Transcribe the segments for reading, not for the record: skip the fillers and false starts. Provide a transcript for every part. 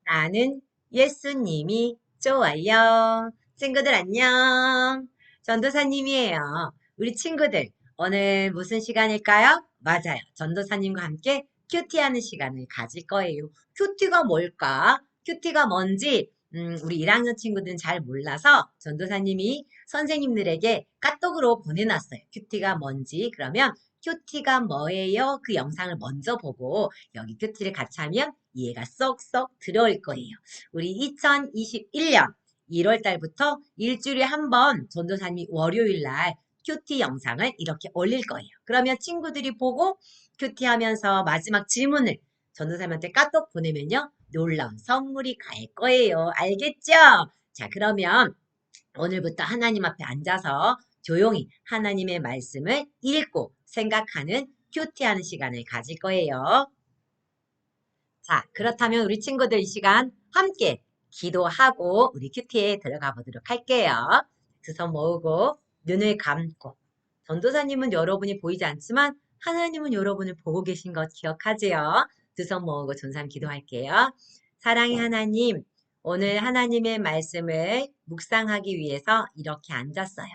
나는 예수님이 좋아요. 친구들 안녕. 전도사님이에요. 우리 친구들, 오늘 무슨 시간일까요? 맞아요. 전도사님과 함께 큐티하는 시간을 가질 거예요. 큐티가 뭘까? 큐티가 뭔지 우리 1학년 친구들은 잘 몰라서 전도사님이 선생님들에게 카톡으로 보내놨어요. 큐티가 뭔지. 그러면 큐티가 뭐예요? 그 영상을 먼저 보고 여기 큐티를 같이 하면 이해가 쏙쏙 들어올 거예요. 우리 2021년 1월 달부터 일주일에 한 번 전도사님이 월요일 날 큐티 영상을 이렇게 올릴 거예요. 그러면 친구들이 보고 큐티 하면서 마지막 질문을 전도사님한테 까똑 보내면요. 놀라운 선물이 갈 거예요. 알겠죠? 자, 그러면 오늘부터 하나님 앞에 앉아서 조용히 하나님의 말씀을 읽고 생각하는 큐티하는 시간을 가질 거예요. 자, 그렇다면 우리 친구들 이 시간 함께 기도하고 우리 큐티에 들어가 보도록 할게요. 두 손 모으고 눈을 감고 전도사님은 여러분이 보이지 않지만 하나님은 여러분을 보고 계신 것 기억하지요? 두 손 모으고 전산 기도할게요. 사랑의 하나님, 오늘 하나님의 말씀을 묵상하기 위해서 이렇게 앉았어요.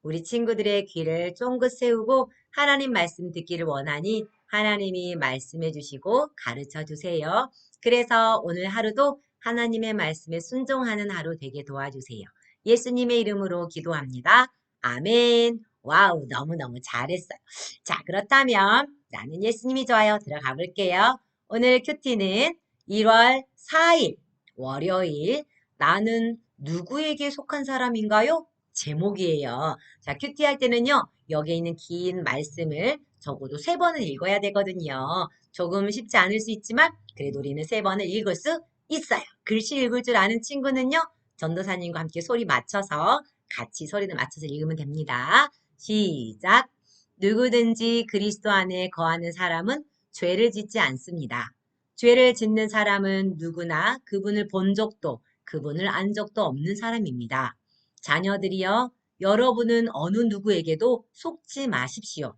우리 친구들의 귀를 쫑긋 세우고 하나님 말씀 듣기를 원하니 하나님이 말씀해 주시고 가르쳐 주세요. 그래서 오늘 하루도 하나님의 말씀에 순종하는 하루 되게 도와주세요. 예수님의 이름으로 기도합니다. 아멘. 와우, 너무너무 잘했어요. 자, 그렇다면 나는 예수님이 좋아요. 들어가 볼게요. 오늘 큐티는 1월 4일 월요일 나는 누구에게 속한 사람인가요? 제목이에요. 자, 큐티 할 때는요. 여기에 있는 긴 말씀을 적어도 3번을 읽어야 되거든요. 조금 쉽지 않을 수 있지만 그래도 우리는 3번을 읽을 수 있어요. 글씨 읽을 줄 아는 친구는요. 전도사님과 함께 소리 맞춰서 같이 소리를 맞춰서 읽으면 됩니다. 시작. 누구든지 그리스도 안에 거하는 사람은 죄를 짓지 않습니다. 죄를 짓는 사람은 누구나 그분을 본 적도 그분을 안 적도 없는 사람입니다. 자녀들이여, 여러분은 어느 누구에게도 속지 마십시오.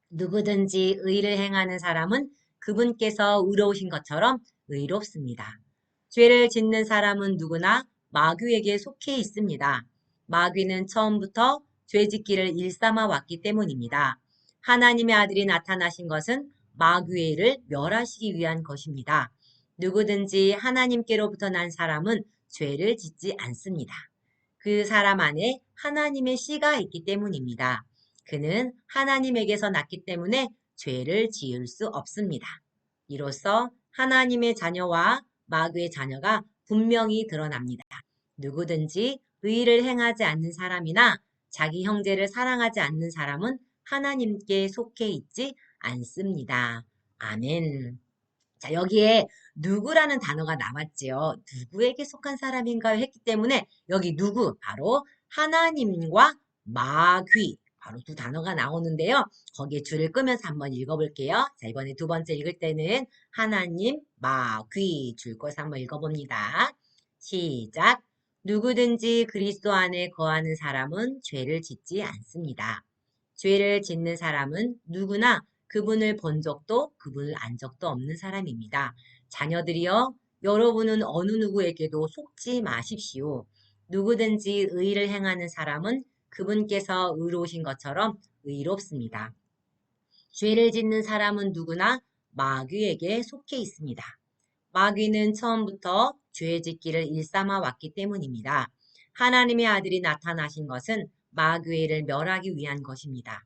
누구든지 의를 행하는 사람은 그분께서 의로우신 것처럼 의롭습니다. 죄를 짓는 사람은 누구나 마귀에게 속해 있습니다. 마귀는 처음부터 죄 짓기를 일삼아 왔기 때문입니다. 하나님의 아들이 나타나신 것은 마귀의 일을 멸하시기 위한 것입니다. 누구든지 하나님께로부터 난 사람은 죄를 짓지 않습니다. 그 사람 안에 하나님의 씨가 있기 때문입니다. 그는 하나님에게서 났기 때문에 죄를 지을 수 없습니다. 이로써 하나님의 자녀와 마귀의 자녀가 분명히 드러납니다. 누구든지 의를 행하지 않는 사람이나 자기 형제를 사랑하지 않는 사람은 하나님께 속해 있지 않습니다. 아멘. 자, 여기에 누구라는 단어가 나왔지요. 누구에게 속한 사람인가요? 했기 때문에 여기 누구, 바로 하나님과 마귀, 바로 두 단어가 나오는데요. 거기에 줄을 끄면서 한번 읽어볼게요. 자, 이번에 두 번째 읽을 때는 하나님, 마귀 줄 꺼서 한번 읽어봅니다. 시작. 누구든지 그리스도 안에 거하는 사람은 죄를 짓지 않습니다. 죄를 짓는 사람은 누구나 그분을 본 적도 그분을 안 적도 없는 사람입니다. 자녀들이여, 여러분은 어느 누구에게도 속지 마십시오. 누구든지 의를 행하는 사람은 그분께서 의로우신 것처럼 의롭습니다. 죄를 짓는 사람은 누구나 마귀에게 속해 있습니다. 마귀는 처음부터 죄 짓기를 일삼아 왔기 때문입니다. 하나님의 아들이 나타나신 것은 마귀의 일을 멸하기 위한 것입니다.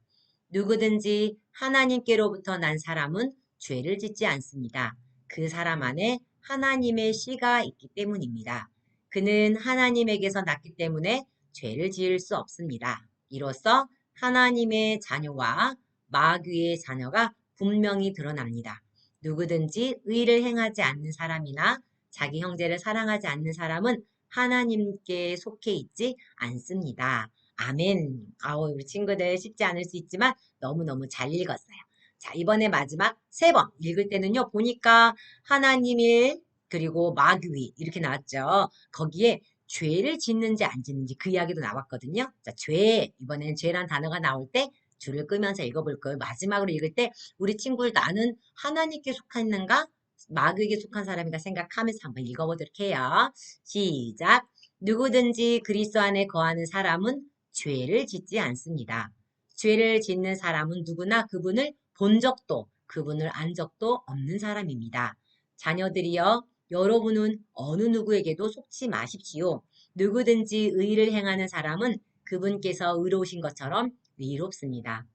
누구든지 하나님께로부터 난 사람은 죄를 짓지 않습니다. 그 사람 안에 하나님의 씨가 있기 때문입니다. 그는 하나님에게서 났기 때문에 죄를 지을 수 없습니다. 이로써 하나님의 자녀와 마귀의 자녀가 분명히 드러납니다. 누구든지 의를 행하지 않는 사람이나 자기 형제를 사랑하지 않는 사람은 하나님께 속해 있지 않습니다. 아멘. 아우, 우리 친구들 쉽지 않을 수 있지만 너무너무 잘 읽었어요. 자, 이번에 마지막 3번 읽을 때는요, 보니까 하나님의 그리고 마귀 이렇게 나왔죠. 거기에 죄를 짓는지 안 짓는지 그 이야기도 나왔거든요. 자, 죄, 이번엔 죄란 단어가 나올 때 줄을 끄면서 읽어볼 거예요. 마지막으로 읽을 때 우리 친구들 나는 하나님께 속했는가? 마귀에게 속한 사람인가 생각하면서 한번 읽어보도록 해요. 시작. 누구든지 그리스도 안에 거하는 사람은 죄를 짓지 않습니다. 죄를 짓는 사람은 누구나 그분을 본 적도 그분을 안 적도 없는 사람입니다. 자녀들이여 여러분은 어느 누구에게도 속지 마십시오. 누구든지 의를 행하는 사람은 그분께서 의로우신 것처럼 의롭습니다.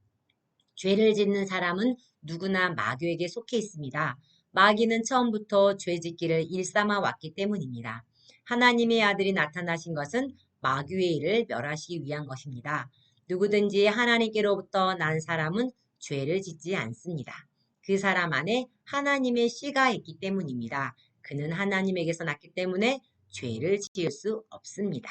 죄를 짓는 사람은 누구나 마귀에게 속해 있습니다. 마귀는 처음부터 죄 짓기를 일삼아 왔기 때문입니다. 하나님의 아들이 나타나신 것은 마귀의 일을 멸하시기 위한 것입니다. 누구든지 하나님께로부터 난 사람은 죄를 짓지 않습니다. 그 사람 안에 하나님의 씨가 있기 때문입니다. 그는 하나님에게서 났기 때문에 죄를 지을 수 없습니다.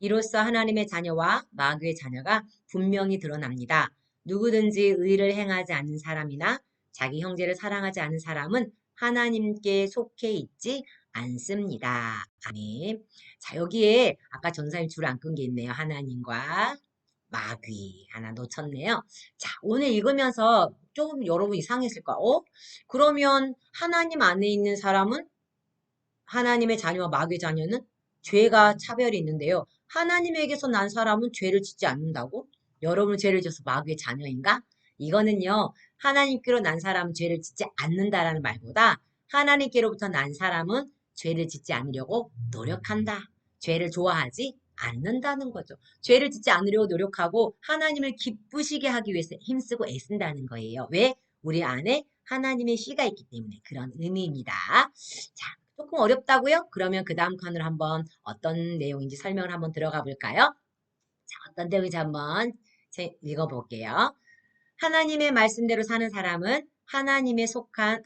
이로써 하나님의 자녀와 마귀의 자녀가 분명히 드러납니다. 누구든지 의를 행하지 않는 사람이나 자기 형제를 사랑하지 않는 사람은 하나님께 속해 있지 않습니다. 아멘. 자, 여기에 아까 전사님 줄 안 끈 게 있네요. 하나님과 마귀 하나 놓쳤네요. 자, 오늘 읽으면서 조금 여러분 이상했을 거야. 그러면 하나님 안에 있는 사람은 하나님의 자녀와 마귀의 자녀는 죄가 차별이 있는데요. 하나님에게서 난 사람은 죄를 짓지 않는다고? 여러분 죄를 져서 마귀의 자녀인가? 이거는요. 하나님께로 난 사람은 죄를 짓지 않는다라는 말보다 하나님께로부터 난 사람은 죄를 짓지 않으려고 노력한다. 죄를 좋아하지 않는다는 거죠. 죄를 짓지 않으려고 노력하고 하나님을 기쁘시게 하기 위해서 힘쓰고 애쓴다는 거예요. 왜? 우리 안에 하나님의 씨가 있기 때문에 그런 의미입니다. 자, 조금 어렵다고요? 그러면 그 다음 칸으로 한번 어떤 내용인지 설명을 한번 들어가 볼까요? 자, 어떤 내용인지 한번 읽어볼게요. 하나님의 말씀대로 사는 사람은 하나님께 속한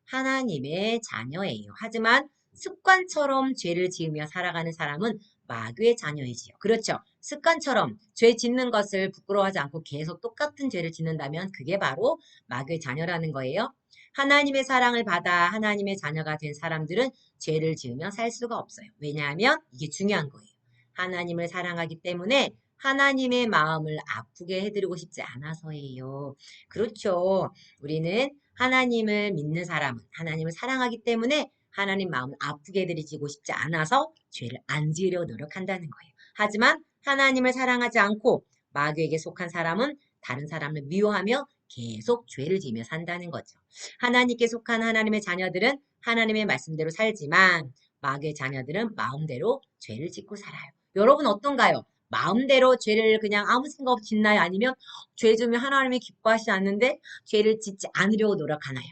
하나님의 자녀예요. 하지만 습관처럼 죄를 지으며 살아가는 사람은 마귀의 자녀이지요. 그렇죠. 습관처럼 죄 짓는 것을 부끄러워하지 않고 계속 똑같은 죄를 짓는다면 그게 바로 마귀의 자녀라는 거예요. 하나님의 사랑을 받아 하나님의 자녀가 된 사람들은 죄를 지으며 살 수가 없어요. 왜냐하면 이게 중요한 거예요. 하나님을 사랑하기 때문에 하나님의 마음을 아프게 해드리고 싶지 않아서예요. 그렇죠. 우리는 하나님을 믿는 사람은 하나님을 사랑하기 때문에 하나님 마음을 아프게 해드리고 싶지 않아서 죄를 안 지으려고 노력한다는 거예요. 하지만 하나님을 사랑하지 않고 마귀에게 속한 사람은 다른 사람을 미워하며 계속 죄를 지으며 산다는 거죠. 하나님께 속한 하나님의 자녀들은 하나님의 말씀대로 살지만 마귀의 자녀들은 마음대로 죄를 짓고 살아요. 여러분 어떤가요? 마음대로 죄를 그냥 아무 생각 없이 짓나요? 아니면 죄 지으면 하나님이 기뻐하시지 않는데 죄를 짓지 않으려고 노력하나요?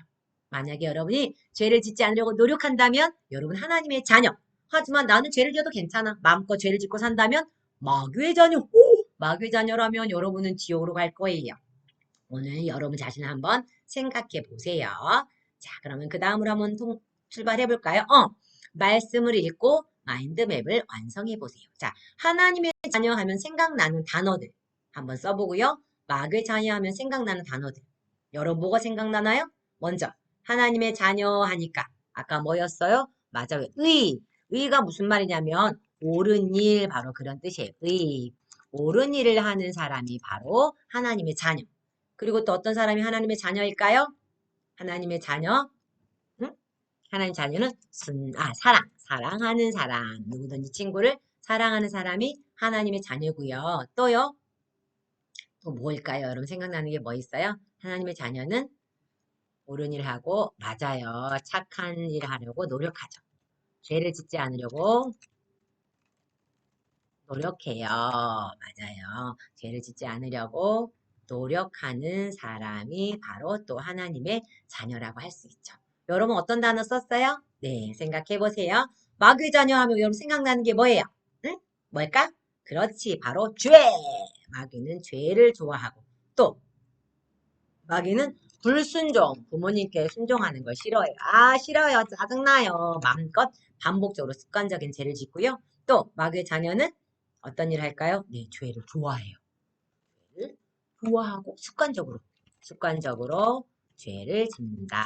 만약에 여러분이 죄를 짓지 않으려고 노력한다면 여러분 하나님의 자녀. 하지만 나는 죄를 지어도 괜찮아. 마음껏 죄를 짓고 산다면 마귀의 자녀. 마귀의 자녀라면 여러분은 지옥으로 갈 거예요. 오늘 여러분 자신을 한번 생각해 보세요. 자, 그러면 그 다음으로 한번 출발해 볼까요? 말씀을 읽고 마인드맵을 완성해 보세요. 자, 하나님의 자녀 하면 생각나는 단어들 한번 써보고요. 마귀의 자녀 하면 생각나는 단어들. 여러분 뭐가 생각나나요? 먼저 하나님의 자녀 하니까 아까 뭐였어요? 맞아요. 의가 무슨 말이냐면 옳은 일 바로 그런 뜻이에요. 옳은 일을 하는 사람이 바로 하나님의 자녀. 그리고 또 어떤 사람이 하나님의 자녀일까요? 하나님의 자녀, 응? 하나님 자녀는 사랑하는 사람. 누구든지 친구를 사랑하는 사람이 하나님의 자녀고요. 또요? 또 뭘까요? 여러분 생각나는 게 뭐 있어요? 하나님의 자녀는 옳은 일을 하고 맞아요. 착한 일을 하려고 노력하죠. 죄를 짓지 않으려고 노력해요. 맞아요. 죄를 짓지 않으려고 노력하는 사람이 바로 또 하나님의 자녀라고 할 수 있죠. 여러분 어떤 단어 썼어요? 네, 생각해 보세요. 마귀 자녀 하면 여러분 생각나는 게 뭐예요? 응? 뭘까? 그렇지, 바로 죄! 마귀는 죄를 좋아하고 또 마귀는 불순종, 부모님께 순종하는 걸 싫어해요. 싫어요. 짜증나요. 마음껏 반복적으로 습관적인 죄를 짓고요. 또 마귀의 자녀는 어떤 일을 할까요? 네, 죄를 좋아해요. 죄를 좋아하고 습관적으로 죄를 짓는다.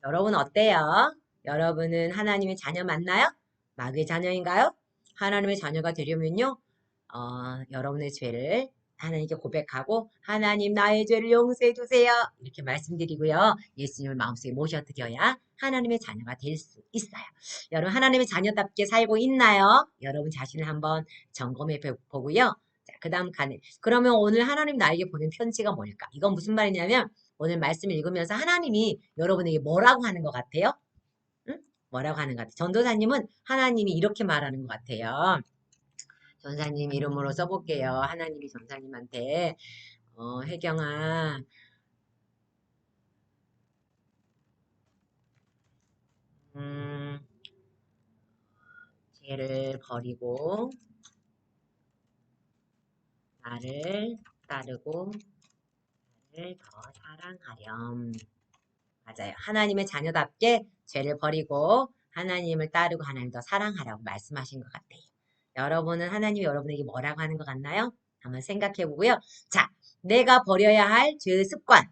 여러분 어때요? 여러분은 하나님의 자녀 맞나요? 마귀의 자녀인가요? 하나님의 자녀가 되려면요, 여러분의 죄를 하나님께 고백하고 하나님 나의 죄를 용서해 주세요. 이렇게 말씀드리고요. 예수님을 마음속에 모셔드려야 하나님의 자녀가 될 수 있어요. 여러분 하나님의 자녀답게 살고 있나요? 여러분 자신을 한번 점검해 보고요. 자, 그 다음 칸에 그러면 오늘 하나님 나에게 보낸 편지가 뭘까? 이건 무슨 말이냐면 오늘 말씀을 읽으면서 하나님이 여러분에게 뭐라고 하는 것 같아요? 응? 뭐라고 하는 것 같아요? 전도사님은 하나님이 이렇게 말하는 것 같아요. 전사님 이름으로 써볼게요. 하나님이 전사님한테 혜경아 음, 죄를 버리고 나를 따르고 나를 더 사랑하렴. 맞아요. 하나님의 자녀답게 죄를 버리고 하나님을 따르고 하나님 더 사랑하라고 말씀하신 것 같아요. 여러분은 하나님이 여러분에게 뭐라고 하는 것 같나요? 한번 생각해 보고요. 자, 내가 버려야 할 죄의 습관,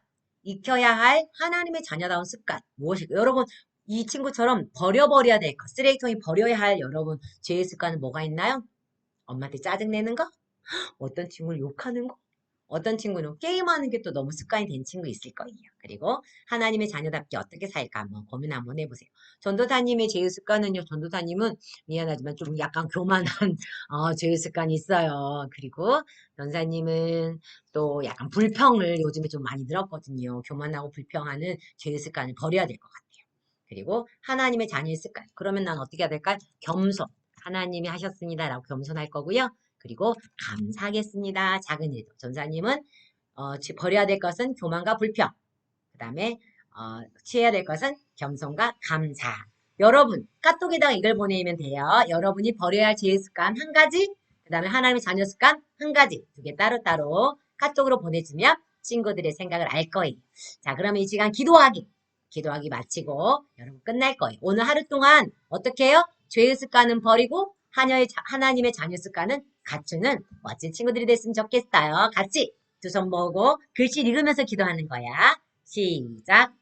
익혀야 할 하나님의 자녀다운 습관 무엇일까요? 여러분 이 친구처럼 버려야 될 것, 쓰레기통이 버려야 할 여러분 죄의 습관은 뭐가 있나요? 엄마한테 짜증내는 거? 어떤 친구를 욕하는 거? 어떤 친구는 게임하는 게 또 너무 습관이 된 친구 있을 거예요. 그리고 하나님의 자녀답게 어떻게 살까 한번 고민 한번 해보세요. 전도사님의 제일 습관은요. 전도사님은 미안하지만 좀 약간 교만한 제일 습관이 있어요. 그리고 전사님은 또 약간 불평을 요즘에 좀 많이 들었거든요. 교만하고 불평하는 제일 습관을 버려야 될 것 같아요. 그리고 하나님의 자녀의 습관. 그러면 난 어떻게 해야 될까요? 겸손. 하나님이 하셨습니다라고 겸손할 거고요. 그리고 감사하겠습니다. 작은 일도. 전사님은 버려야 될 것은 교만과 불평. 그 다음에 취해야 될 것은 겸손과 감사. 여러분 카톡에다가 이걸 보내면 돼요. 여러분이 버려야 할 죄의 습관 한 가지, 그 다음에 하나님의 자녀 습관 한 가지, 두 개 따로따로 카톡으로 보내주면 친구들의 생각을 알 거예요. 자, 그러면 이 시간 기도하기 마치고 여러분 끝날 거예요. 오늘 하루 동안 어떻게 해요? 죄의 습관은 버리고 하나님의 자녀 습관은 갖추는 멋진 친구들이 됐으면 좋겠어요. 같이 두 손 모으고 글씨 읽으면서 기도하는 거야. 시작.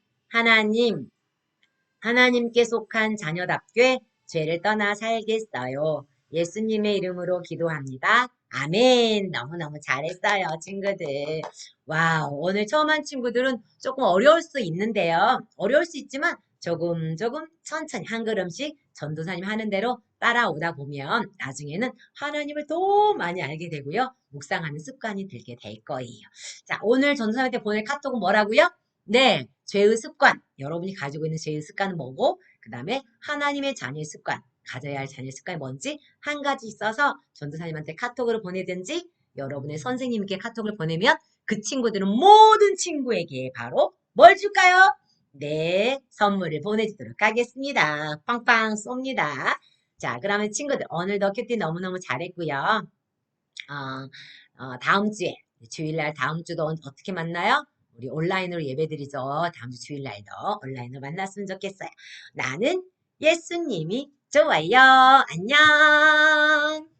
하나님께 속한 자녀답게 죄를 떠나 살겠어요. 예수님의 이름으로 기도합니다. 아멘. 너무너무 잘했어요, 친구들. 와우, 오늘 처음 한 친구들은 조금 어려울 수 있는데요. 어려울 수 있지만 조금 천천히 한 걸음씩 전도사님 하는 대로 따라오다 보면 나중에는 하나님을 더 많이 알게 되고요. 묵상하는 습관이 들게 될 거예요. 자, 오늘 전도사님한테 보낼 카톡은 뭐라고요? 네, 죄의 습관. 여러분이 가지고 있는 죄의 습관은 뭐고, 그 다음에 하나님의 자녀의 습관, 가져야 할 자녀의 습관이 뭔지 한 가지 있어서 전도사님한테 카톡으로 보내든지 여러분의 선생님께 카톡을 보내면 그 친구들은 모든 친구에게 바로 뭘 줄까요? 네, 선물을 보내주도록 하겠습니다. 빵빵 쏩니다. 자, 그러면 친구들 오늘도 큐티 너무너무 잘했고요. 다음 주에 주일날 다음 주도 어떻게 만나요? 우리 온라인으로 예배드리죠. 다음 주 주일날도 온라인으로 만났으면 좋겠어요. 나는 예수님이 좋아요. 안녕.